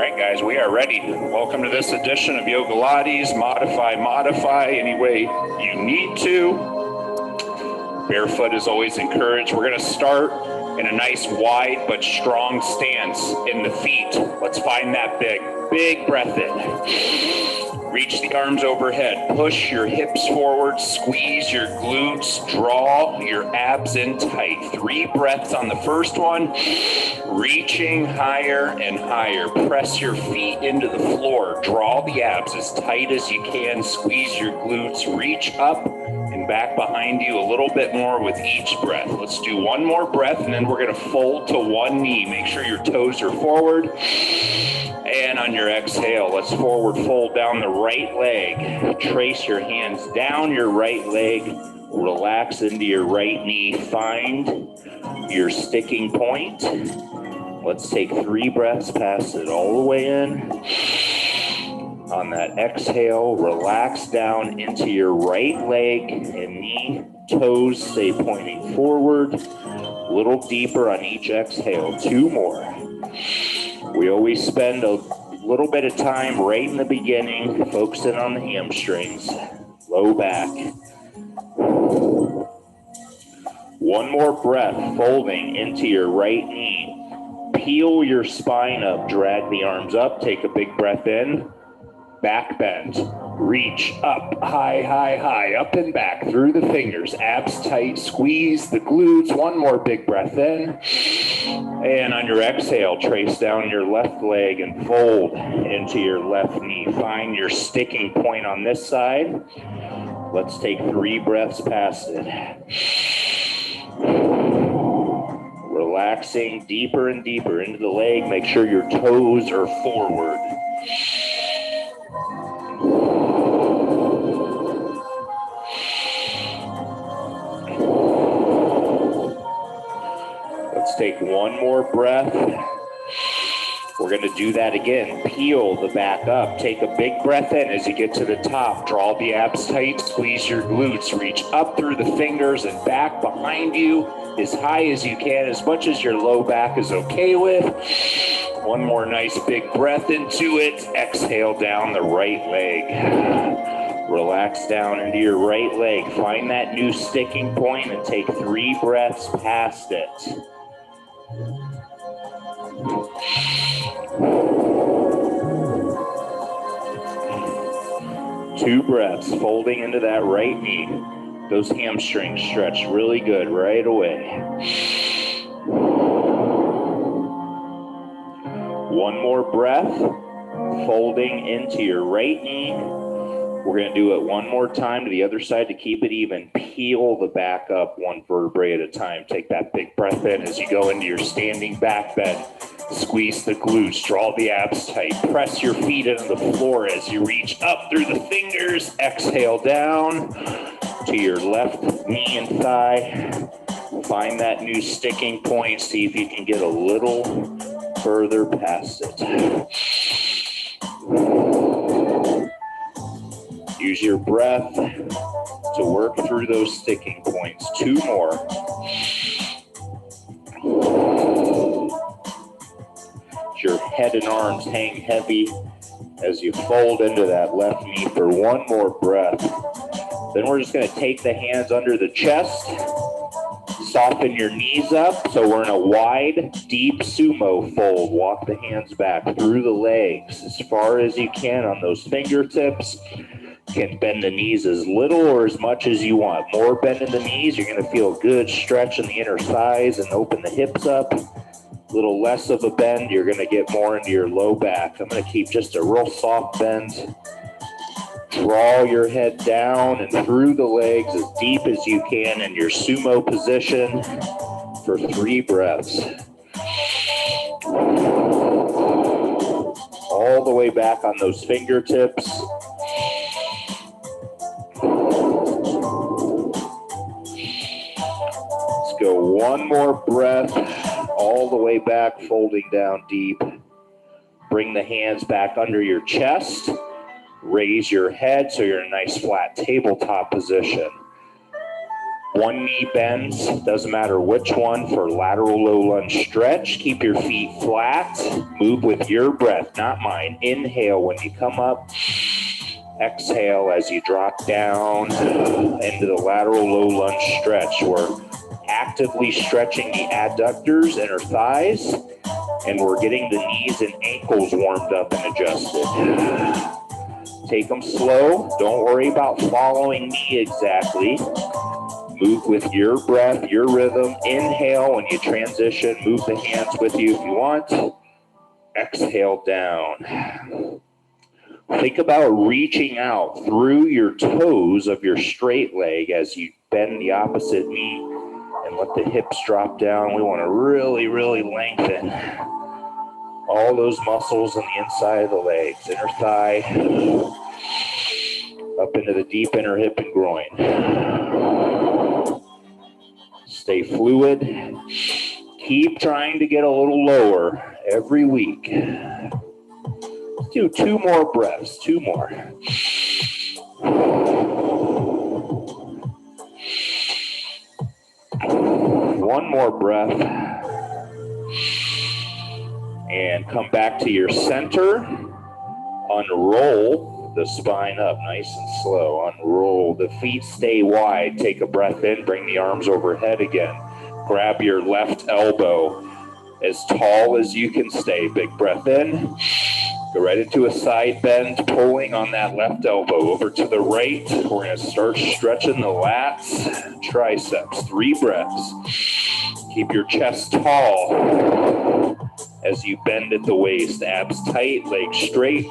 right, guys, we are ready. Welcome to this edition of Yogalates. Modify any way you need to. Barefoot is always encouraged. We're going to start in a nice wide but strong stance in the feet. Let's find that big breath in. Reach the arms overhead. Push your hips forward. Squeeze your glutes. Draw your abs in tight. 3 breaths on the first one. Reaching higher and higher. Press your feet into the floor. Draw the abs as tight as you can. Squeeze your glutes. Reach up and back behind you a little bit more with each breath. Let's do one more breath, and then we're going to fold to one knee. Make sure your toes are forward. And on your exhale, let's forward fold down the right leg. Trace your hands down your right leg. Relax into your right knee. Find your sticking point. Let's take 3 breaths, pass it all the way in. On that exhale, relax down into your right leg and knee. Toes stay pointing forward. A little deeper on each exhale. 2 more. We always spend a little bit of time right in the beginning focusing on the hamstrings, low back. One more breath, folding into your right knee. Peel your spine up, drag the arms up, take a big breath in. Back bend, reach up, high, up and back through the fingers, abs tight, squeeze the glutes. One more big breath in. And on your exhale, trace down your left leg and fold into your left knee. Find your sticking point on this side. Let's take 3 breaths past it. Relaxing deeper and deeper into the leg. Make sure your toes are forward. Let's take one more breath. We're going to do that again. Peel the back up. Take a big breath in as you get to the top. Draw the abs tight. Squeeze your glutes. Reach up through the fingers and back behind you as high as you can, as much as your low back is okay with. One more nice big breath into it. Exhale down the right leg. Relax down into your right leg. Find that new sticking point and take 3 breaths past it. 2 breaths, folding into that right knee. Those hamstrings stretch really good right away. One more breath, folding into your right knee. We're going to do it one more time to the other side to keep it even. Peel the back up 1 vertebrae at a time. Take that big breath in as you go into your standing back bend. Squeeze the glutes, draw the abs tight. Press your feet into the floor as you reach up through the fingers. Exhale down to your left knee and thigh. Find that new sticking point. See if you can get a little further past it. Use your breath to work through those sticking points. 2 more. Your head and arms hang heavy as you fold into that left knee for 1 more breath. Then we're just going to take the hands under the chest, soften your knees up. So we're in a wide, deep sumo fold. Walk the hands back through the legs as far as you can on those fingertips. You can bend the knees as little or as much as you want. More bend in the knees, you're going to feel a good stretch in the inner thighs and open the hips up. A little less of a bend, you're going to get more into your low back. I'm going to keep just a real soft bend. Draw your head down and through the legs as deep as you can in your sumo position for 3 breaths. All the way back on those fingertips. Let's go 1 more breath. All the way back, folding down deep. Bring the hands back under your chest. Raise your head so you're in a nice flat tabletop position. One knee bends, doesn't matter which one, for lateral low lunge stretch. Keep your feet flat. Move with your breath, not mine. Inhale when you come up. Exhale as you drop down into the lateral low lunge stretch. We're actively stretching the adductors, inner thighs, and we're getting the knees and ankles warmed up and adjusted. Take them slow. Don't worry about following me exactly. Move with your breath, your rhythm. Inhale when you transition. Move the hands with you if you want. Exhale down. Think about reaching out through your toes of your straight leg as you bend the opposite knee and let the hips drop down. We want to really, really lengthen all those muscles on the inside of the legs. Inner thigh, up into the deep inner hip and groin. Stay fluid. Keep trying to get a little lower every week. Let's do 2 more breaths, 2 more. One more breath. And come back to your center. Unroll the spine up nice and slow. Unroll. The feet stay wide. Take a breath in. Bring the arms overhead again. Grab your left elbow as tall as you can stay. Big breath in. Go right into a side bend, pulling on that left elbow over to the right. We're going to start stretching the lats, triceps. 3 breaths. Keep your chest tall as you bend at the waist. Abs tight, legs straight.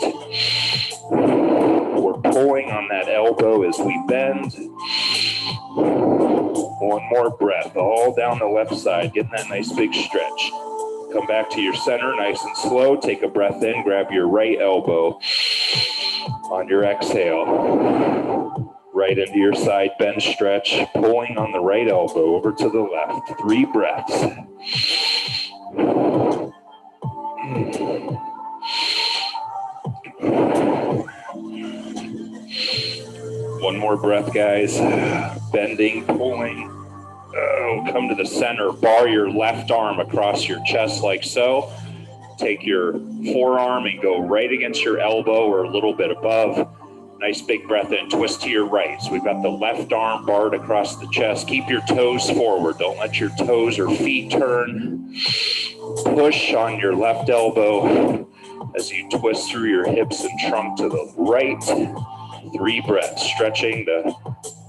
We're pulling on that elbow as we bend. 1 more breath, all down the left side, getting that nice big stretch. Come back to your center, nice and slow. Take a breath in, grab your right elbow on your exhale. Right into your side bend stretch, pulling on the right elbow over to the left. 3 breaths. One more breath, guys. Bending, pulling. Come to the center. Bar your left arm across your chest like so. Take your forearm and go right against your elbow or a little bit above. Nice big breath in. Twist to your right. So we've got the left arm barred across the chest. Keep your toes forward. Don't let your toes or feet turn. Push on your left elbow as you twist through your hips and trunk to the right. 3 breaths. Stretching the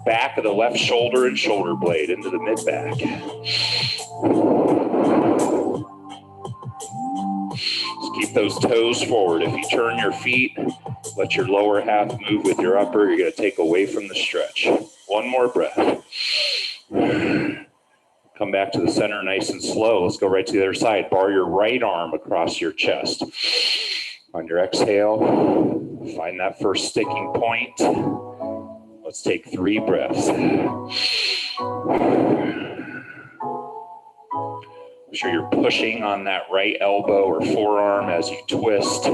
back of the left shoulder and shoulder blade into the mid-back. Just keep those toes forward. If you turn your feet, let your lower half move with your upper. You're going to take away from the stretch. 1 more breath. Come back to the center nice and slow. Let's go right to the other side. Bar your right arm across your chest. On your exhale, find that first sticking point. Let's take 3 breaths. Make sure you're pushing on that right elbow or forearm as you twist. Get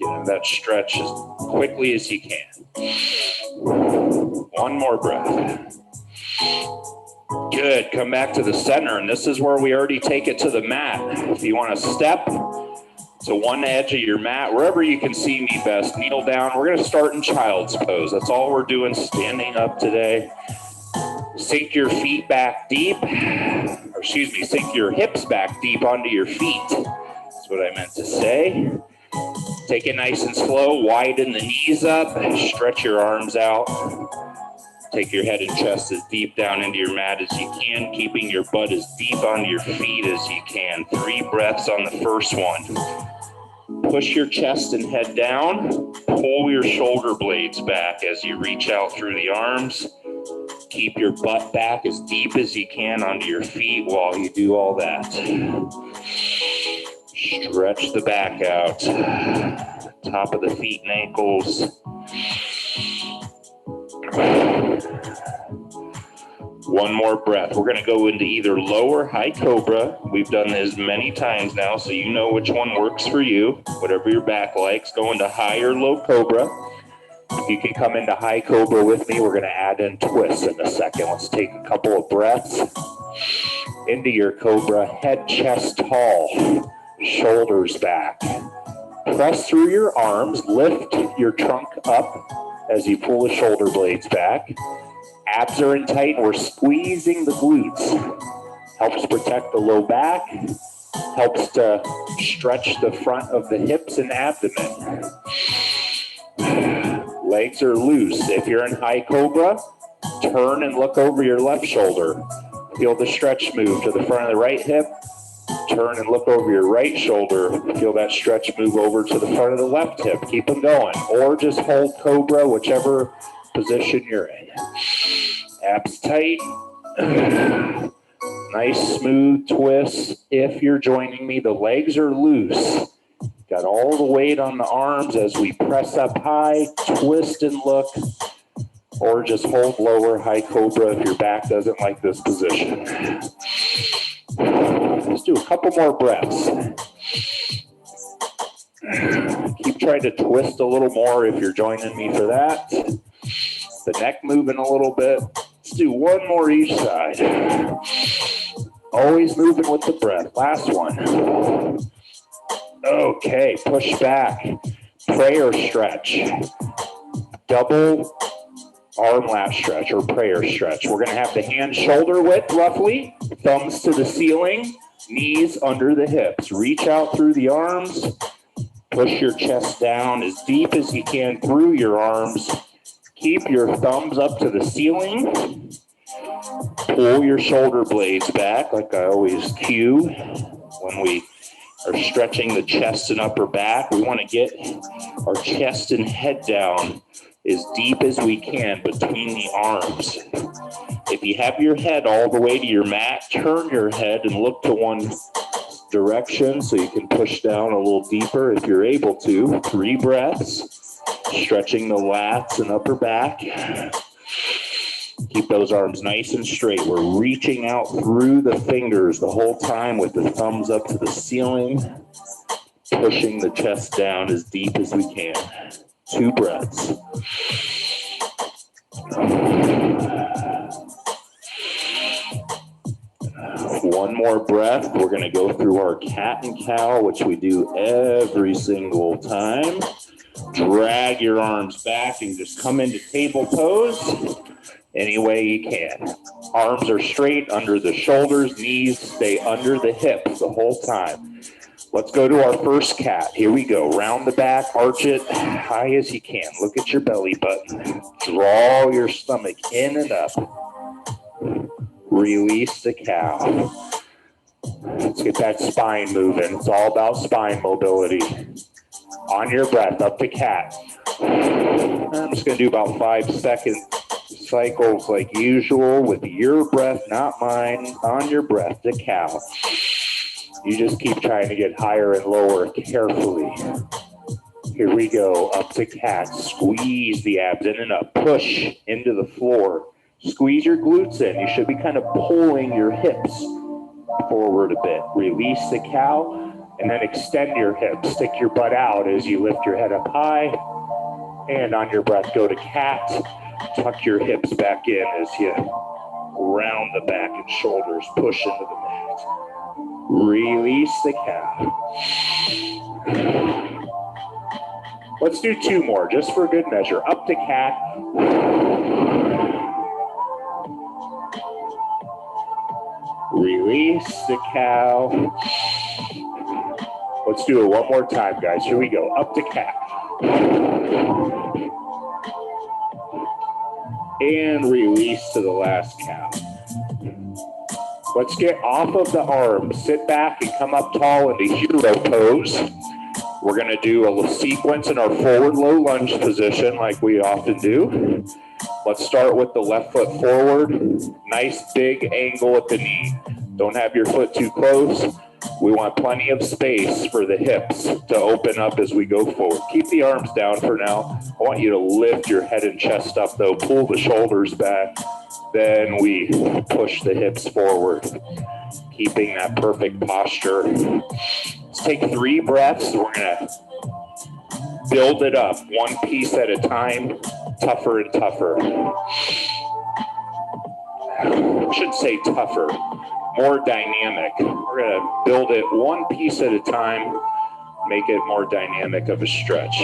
into that stretch as quickly as you can. 1 more breath. Good. Come back to the center, and this is where we already take it to the mat. If you want to step to one edge of your mat, wherever you can see me best, kneel down. We're going to start in child's pose. That's all we're doing, standing up today. Sink your feet back deep, sink your hips back deep onto your feet. That's what I meant to say. Take it nice and slow, widen the knees up, stretch your arms out. Take your head and chest as deep down into your mat as you can, keeping your butt as deep onto your feet as you can. 3 breaths on the first one. Push your chest and head down. Pull your shoulder blades back as you reach out through the arms. Keep your butt back as deep as you can onto your feet while you do all that. Stretch the back out. Top of the feet and ankles. 1 more breath. We're going to go into either low or high cobra. We've done this many times now, so you know which one works for you. Whatever your back likes. Go into high or low cobra. You can come into high cobra with me. We're going to add in twists in a second. Let's take a couple of breaths into your cobra. Head, chest tall, shoulders back. Press through your arms. Lift your trunk up as you pull the shoulder blades back. Abs are in tight and we're squeezing the glutes. Helps protect the low back. Helps to stretch the front of the hips and abdomen. Legs are loose. If you're in high cobra, turn and look over your left shoulder. Feel the stretch move to the front of the right hip. Turn and look over your right shoulder. Feel that stretch move over to the front of the left hip. Keep them going. Or just hold cobra, whichever position you're in. Abs tight. Nice smooth twist. If you're joining me, the legs are loose. Got all the weight on the arms as we press up high, twist and look, or just hold lower, high cobra if your back doesn't like this position. Let's do a couple more breaths. Keep trying to twist a little more if you're joining me for that. The neck moving a little bit. Let's do one more each side. Always moving with the breath. Last one. Okay, push back. Prayer stretch. Double arm lat stretch or prayer stretch. We're going to have the hands shoulder width roughly. Thumbs to the ceiling. Knees under the hips. Reach out through the arms. Push your chest down as deep as you can through your arms. Keep your thumbs up to the ceiling. Pull your shoulder blades back like I always cue when we are stretching the chest and upper back. We want to get our chest and head down as deep as we can between the arms. If you have your head all the way to your mat, turn your head and look to one direction so you can push down a little deeper if you're able to. 3 breaths, stretching the lats and upper back. Keep those arms nice and straight. We're reaching out through the fingers the whole time with the thumbs up to the ceiling, pushing the chest down as deep as we can. 2 breaths. One more breath. We're going to go through our cat and cow, which we do every single time. Drag your arms back and just come into table pose any way you can. Arms are straight under the shoulders, knees stay under the hips the whole time. Let's go to our first cat. Here we go. Round the back, arch it high as you can. Look at your belly button. Draw your stomach in and up. Release the cow. Let's get that spine moving. It's all about spine mobility. On your breath, up to cat. I'm just going to do about 5-second cycles like usual with your breath, not mine. On your breath, to cow. You just keep trying to get higher and lower carefully. Here we go, up to cat. Squeeze the abs in and up. Push into the floor. Squeeze your glutes in. You should be kind of pulling your hips forward a bit. Release the cow. And then extend your hips. Stick your butt out as you lift your head up high. And on your breath, go to cat. Tuck your hips back in as you round the back and shoulders. Push into the mat. Release the cow. Let's do 2 more, just for good measure. Up to cat. Release the cow. Let's do it one more time, guys. Here we go. Up to cat. And release to the last cow. Let's get off of the arms. Sit back and come up tall into hero pose. We're going to do a sequence in our forward low lunge position like we often do. Let's start with the left foot forward. Nice big angle at the knee. Don't have your foot too close. We want plenty of space for the hips to open up as we go forward. Keep the arms down for now. I want you to lift your head and chest up though. Pull the shoulders back. Then we push the hips forward, keeping that perfect posture. Let's take 3 breaths. We're going to build it up one piece at a time, tougher and tougher. I shouldn't say tougher, more dynamic. We're going to build it one piece at a time, make it more dynamic of a stretch.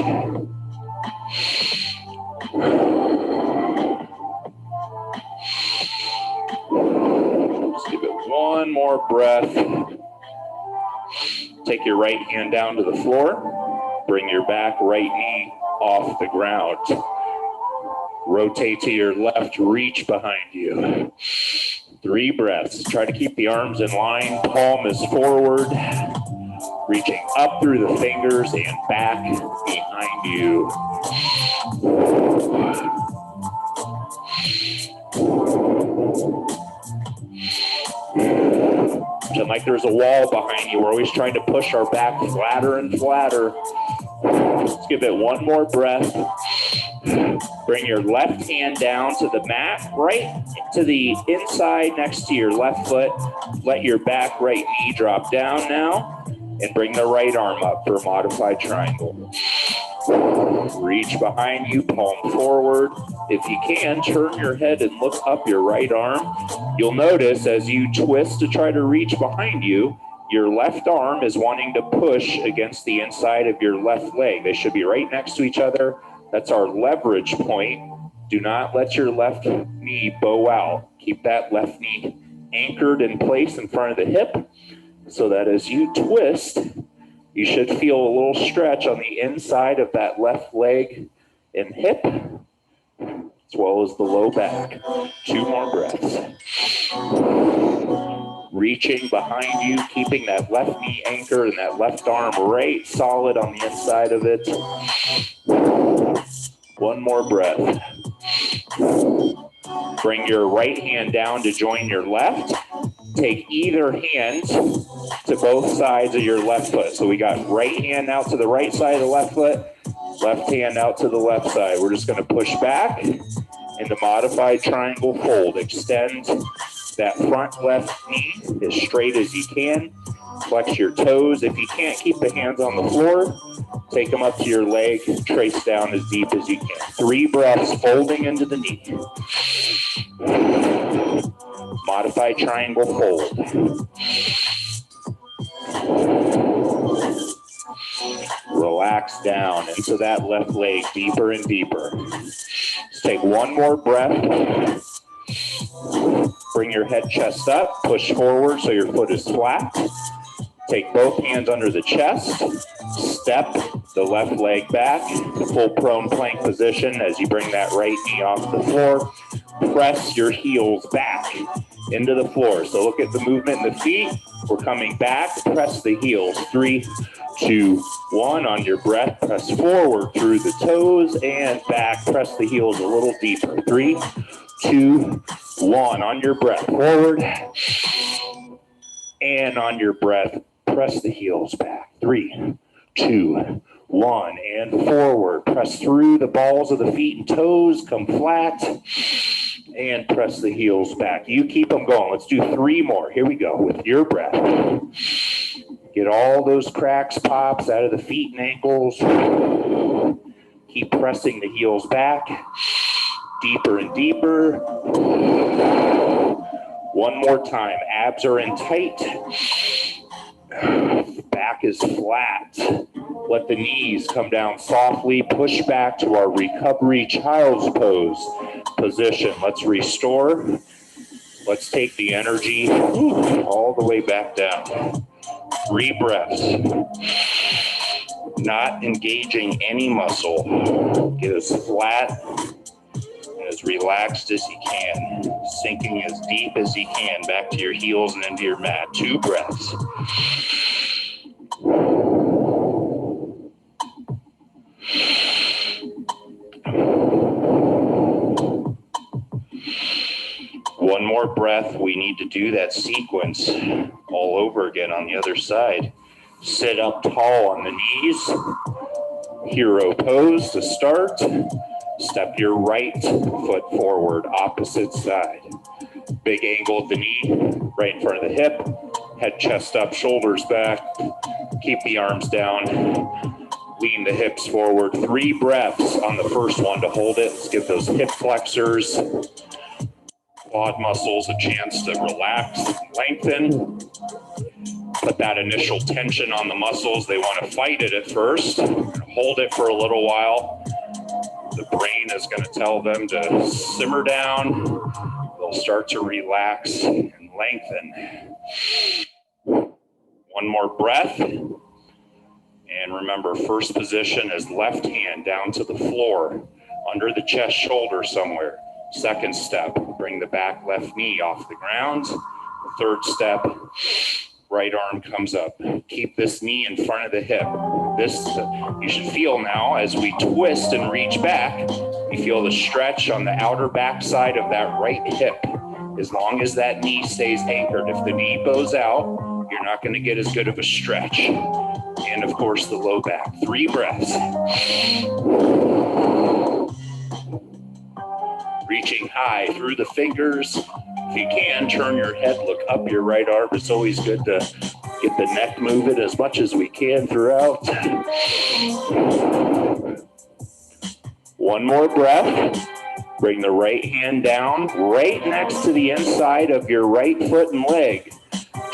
Let's give it one more breath. Take your right hand down to the floor. Bring your back right knee off the ground. Rotate to your left, reach behind you. 3 breaths. Try to keep the arms in line. Palm is forward. Reaching up through the fingers and back behind you. Pretend like there's a wall behind you. We're always trying to push our back flatter and flatter. Let's give it one more breath. Bring your left hand down to the mat, right to the inside next to your left foot. Let your back right knee drop down now, and bring the right arm up for a modified triangle. Reach behind you, palm forward. If you can, turn your head and look up your right arm. You'll notice as you twist to try to reach behind you, your left arm is wanting to push against the inside of your left leg. They should be right next to each other. That's our leverage point. Do not let your left knee bow out. Keep that left knee anchored in place in front of the hip so that as you twist, you should feel a little stretch on the inside of that left leg and hip, as well as the low back. 2 more breaths. Reaching behind you, keeping that left knee anchored and that left arm right solid on the inside of it. 1 more breath. Bring your right hand down to join your left. Take either hand to both sides of your left foot. So we got right hand out to the right side of the left foot, left hand out to the left side. We're just going to push back in the modified triangle fold. Extend that front left knee as straight as you can. Flex your toes. If you can't keep the hands on the floor, take them up to your leg. Trace down as deep as you can. 3 breaths, folding into the knee. Modified triangle fold. Relax down into that left leg deeper and deeper. Let's take 1 more breath. Bring your head chest up, push forward so your foot is flat. Take both hands under the chest. Step the left leg back, full prone plank position as you bring that right knee off the floor. Press your heels back into the floor. So look at the movement in the feet. We're coming back, press the heels. 3, 2, 1. On your breath, press forward through the toes and back. Press the heels a little deeper. 3, 2, 1. On your breath, forward. And on your breath, press the heels back. 3, 2, 1. And forward. Press through the balls of the feet and toes. Come flat. And press the heels back. You keep them going. Let's do 3 more. Here we go with your breath. Get all those cracks, pops out of the feet and ankles. Keep pressing the heels back. Deeper and deeper. 1 more time. Abs are in tight. Back is flat. Let the knees come down softly. Push back to our recovery child's pose position. Let's restore. Let's take the energy all the way back down. 3 breaths. Not engaging any muscle. Get as flat and as relaxed as you can. Sinking as deep as you can back to your heels and into your mat. 2 breaths. One more breath. We need to do that sequence all over again on the other side. Sit up tall on the knees. Hero pose to start. Step your right foot forward, opposite side. Big angle at the knee, right in front of the hip. Head, chest up, shoulders back. Keep the arms down. lean the hips forward. 3 breaths on the first one to hold it. Let's give those hip flexors, quad muscles a chance to relax and lengthen. Put that initial tension on the muscles. They want to fight it at first. Hold it for a little while. The brain is going to tell them to simmer down. They'll start to relax and lengthen. One more breath. And remember, first position is left hand down to the floor, under the chest shoulder somewhere. Second step, bring the back left knee off the ground. The third step, right arm comes up. Keep this knee in front of the hip. This, you should feel now as we twist and reach back, you feel the stretch on the outer back side of that right hip. As long as that knee stays anchored. If the knee bows out, you're not going to get as good of a stretch. And of course, the low back. 3 breaths. Reaching high through the fingers. If you can, turn your head, look up your right arm. It's always good to get the neck moving as much as we can throughout. One more breath. Bring the right hand down right next to the inside of your right foot and leg.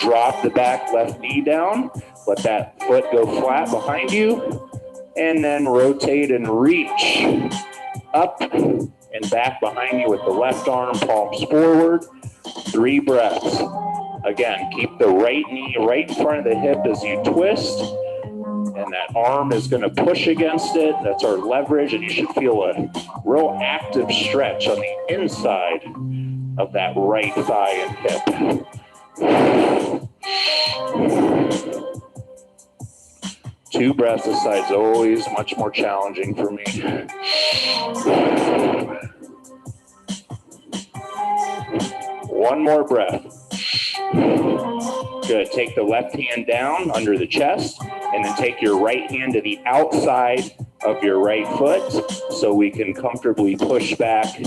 Drop the back left knee down. Let that foot go flat behind you. And then rotate and reach up and back behind you with the left arm, palms forward. 3 breaths. Again, keep the right knee right in front of the hip as you twist. And that arm is going to push against it. That's our leverage. And you should feel a real active stretch on the inside of that right thigh and hip. 2 breaths aside is always much more challenging for me. One more breath. Good. Take the left hand down under the chest and then take your right hand to the outside of your right foot so we can comfortably push back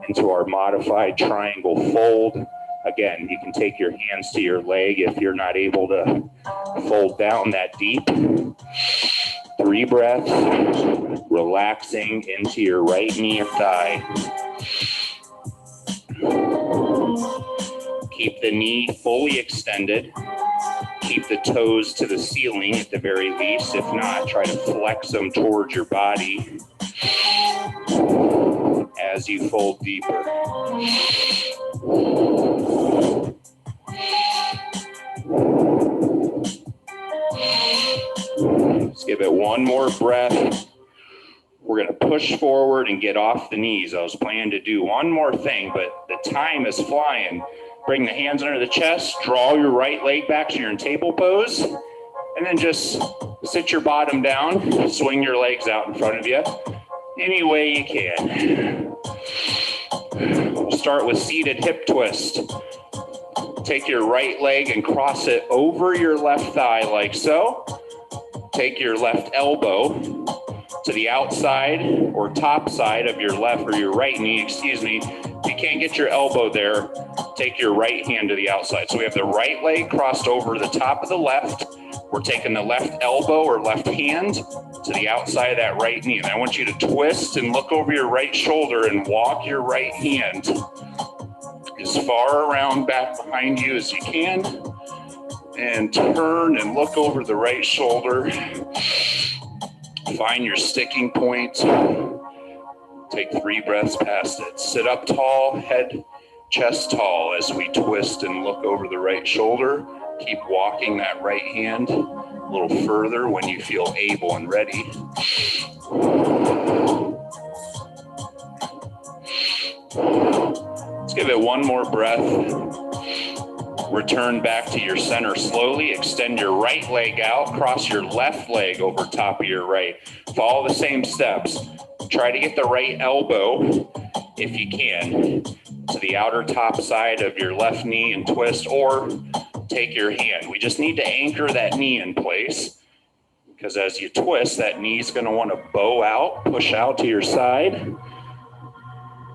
into our modified triangle fold. Again, you can take your hands to your leg if you're not able to fold down that deep. 3 breaths, relaxing into your right knee and thigh. Keep the knee fully extended. Keep the toes to the ceiling at the very least. If not, try to flex them towards your body as you fold deeper. Let's give it one more breath. We're going to push forward and get off the knees. I was planning to do one more thing, but the time is flying. Bring the hands under the chest, draw your right leg back so you're in table pose, and then just sit your bottom down, swing your legs out in front of you any way you can. We'll start with seated hip twist. Take your right leg and cross it over your left thigh like so. Take your left elbow to the outside or top side of your left or your right knee, excuse me. If you can't get your elbow there, take your right hand to the outside. So we have the right leg crossed over the top of the left. We're taking the left elbow or left hand to the outside of that right knee. And I want you to twist and look over your right shoulder and walk your right hand as far around back behind you as you can. And turn and look over the right shoulder. Find your sticking point. Take 3 breaths past it. Sit up tall, head, chest tall as we twist and look over the right shoulder. Keep walking that right hand a little further when you feel able and ready. Let's give it one more breath. Return back to your center slowly. Extend your right leg out. Cross your left leg over top of your right. Follow the same steps. Try to get the right elbow, if you can, to the outer top side of your left knee and twist, or take your hand. We just need to anchor that knee in place because as you twist, that knee's going to want to bow out, push out to your side.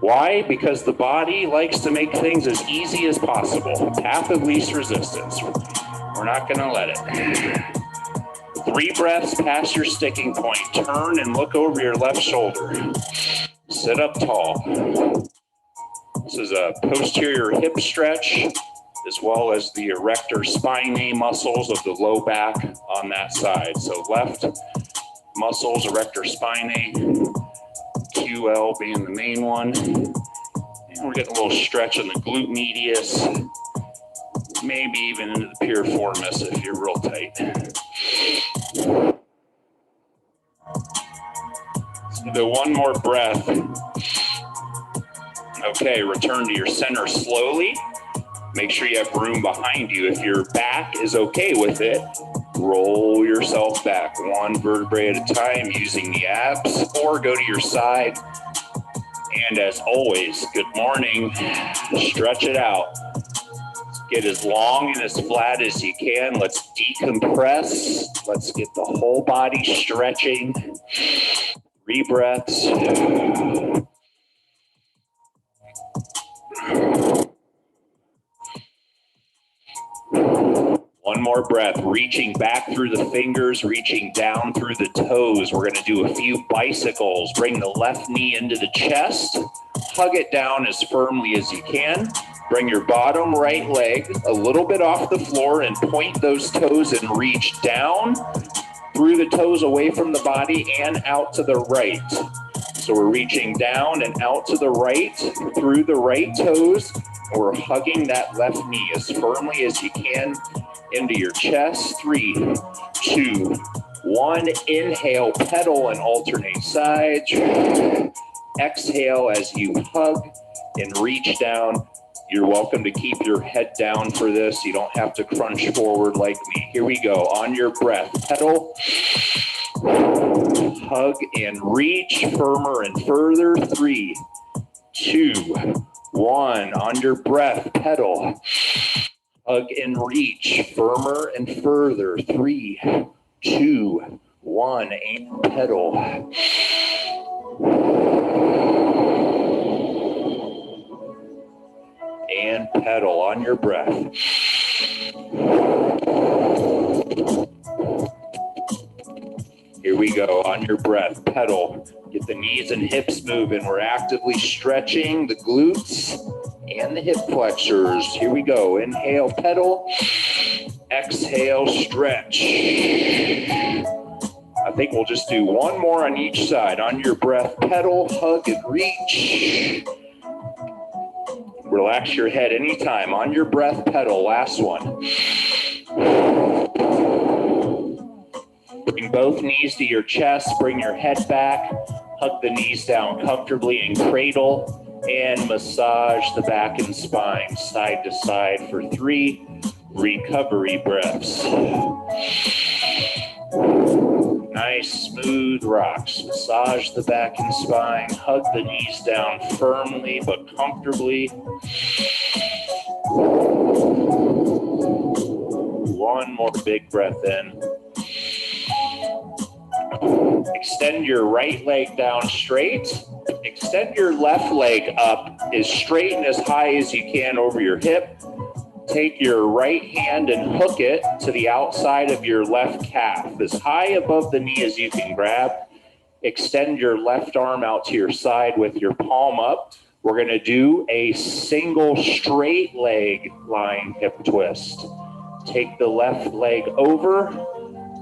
Why? Because the body likes to make things as easy as possible. Path of least resistance. We're not going to let it. 3 breaths past your sticking point. Turn and look over your left shoulder. Sit up tall. This is a posterior hip stretch, as well as the erector spinae muscles of the low back on that side. So left muscles, erector spinae, QL being the main one. And we're getting a little stretch in the glute medius, maybe even into the piriformis if you're real tight. Let's do one more breath. Okay, return to your center slowly. Make sure you have room behind you. If your back is okay with it, roll yourself back one vertebrae at a time using the abs, or go to your side. And as always, good morning. Stretch it out. Get as long and as flat as you can. Let's decompress. Let's get the whole body stretching. 3 breaths. One more breath, reaching back through the fingers, reaching down through the toes. We're going to do a few bicycles. Bring the left knee into the chest. Hug it down as firmly as you can. Bring your bottom right leg a little bit off the floor and point those toes and reach down through the toes away from the body and out to the right. So we're reaching down and out to the right through the right toes. We're hugging that left knee as firmly as you can into your chest. 3, 2, 1. Inhale, pedal and alternate sides. Exhale as you hug and reach down. You're welcome to keep your head down for this. You don't have to crunch forward like me. Here we go. On your breath, pedal, hug and reach firmer and further. 3, 2, 1. On your breath, pedal, hug and reach firmer and further. 3, 2, 1. And pedal. And pedal on your breath. Here we go, on your breath, pedal. Get the knees and hips moving. We're actively stretching the glutes and the hip flexors. Here we go, inhale, pedal. Exhale, stretch. I think we'll just do one more on each side. On your breath, pedal, hug and reach. Relax your head anytime. On your breath, pedal. Last one. Bring both knees to your chest. Bring your head back. Hug the knees down comfortably and cradle. And massage the back and spine side to side for 3 recovery breaths. Nice smooth rocks. Massage the back and spine. Hug the knees down firmly but comfortably. One more big breath in. Extend your right leg down straight. Extend your left leg up as straight and as high as you can over your hip. Take your right hand and hook it to the outside of your left calf, as high above the knee as you can grab. Extend your left arm out to your side with your palm up. We're going to do a single straight leg lying hip twist. Take the left leg over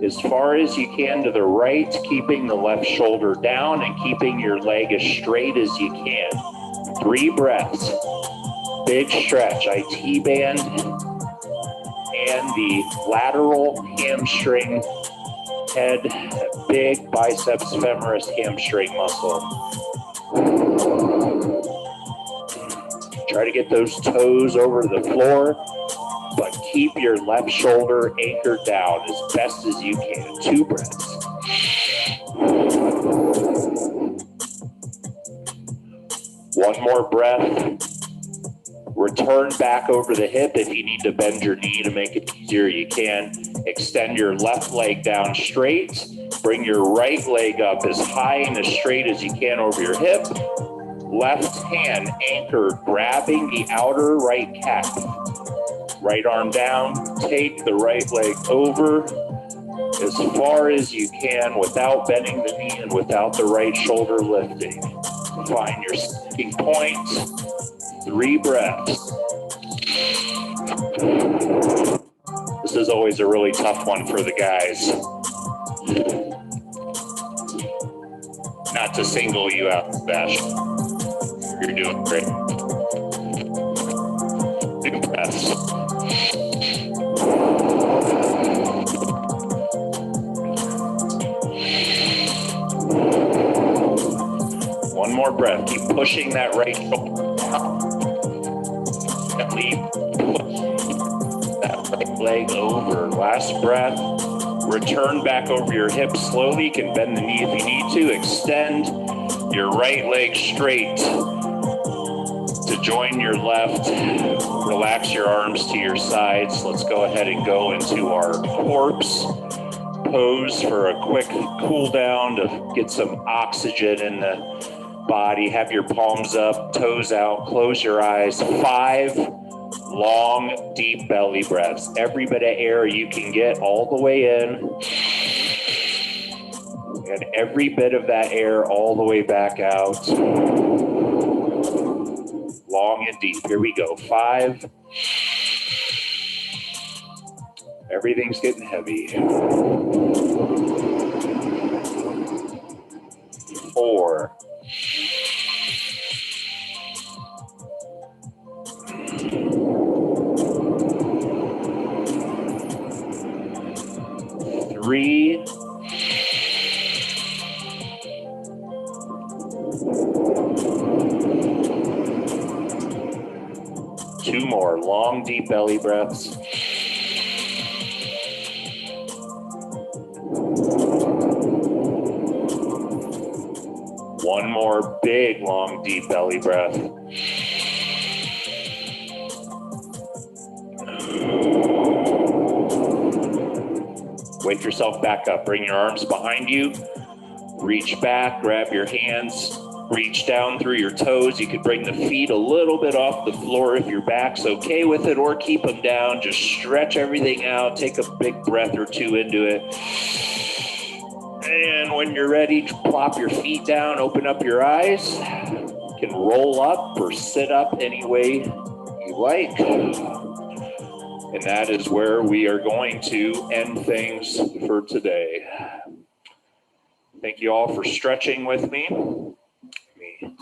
as far as you can to the right, keeping the left shoulder down and keeping your leg as straight as you can. 3 breaths. Big stretch. I T-band and the lateral hamstring head, big biceps femoris hamstring muscle. Try to get those toes over the floor, but keep your left shoulder anchored down as best as you can. 2 breaths. One more breath. Return back over the hip. If you need to bend your knee to make it easier, you can. Extend your left leg down straight. Bring your right leg up as high and as straight as you can over your hip. Left hand anchored, grabbing the outer right calf. Right arm down. Take the right leg over. as far as you can without bending the knee and without the right shoulder lifting. Find your sticking point. 3 breaths. This is always a really tough one for the guys. Not to single you out, Bash. You're doing great. 2 breaths. One more breath. Keep pushing that right shoulder down. Gently push that right leg over. Last breath. Return back over your hips slowly. You can bend the knee if you need to. Extend your right leg straight to join your left. Relax your arms to your sides. Let's go ahead and go into our corpse pose for a quick cool down to get some oxygen in the body. Have your palms up, toes out, close your eyes. 5 long, deep belly breaths. Every bit of air you can get all the way in. And every bit of that air all the way back out. Long and deep. Here we go. 5. Everything's getting heavy. 4. 3. 2 more long, deep belly breaths. 1 more big, long, deep belly breath. Wake yourself back up. Bring your arms behind you. Reach back, grab your hands, reach down through your toes. You could bring the feet a little bit off the floor if your back's okay with it, or keep them down. Just stretch everything out. Take a big breath or 2 into it. And when you're ready, plop your feet down, open up your eyes. You can roll up or sit up any way you like. And that is where we are going to end things for today. Thank you all for stretching with me. Let me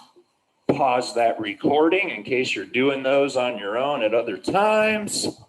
pause that recording in case you're doing those on your own at other times.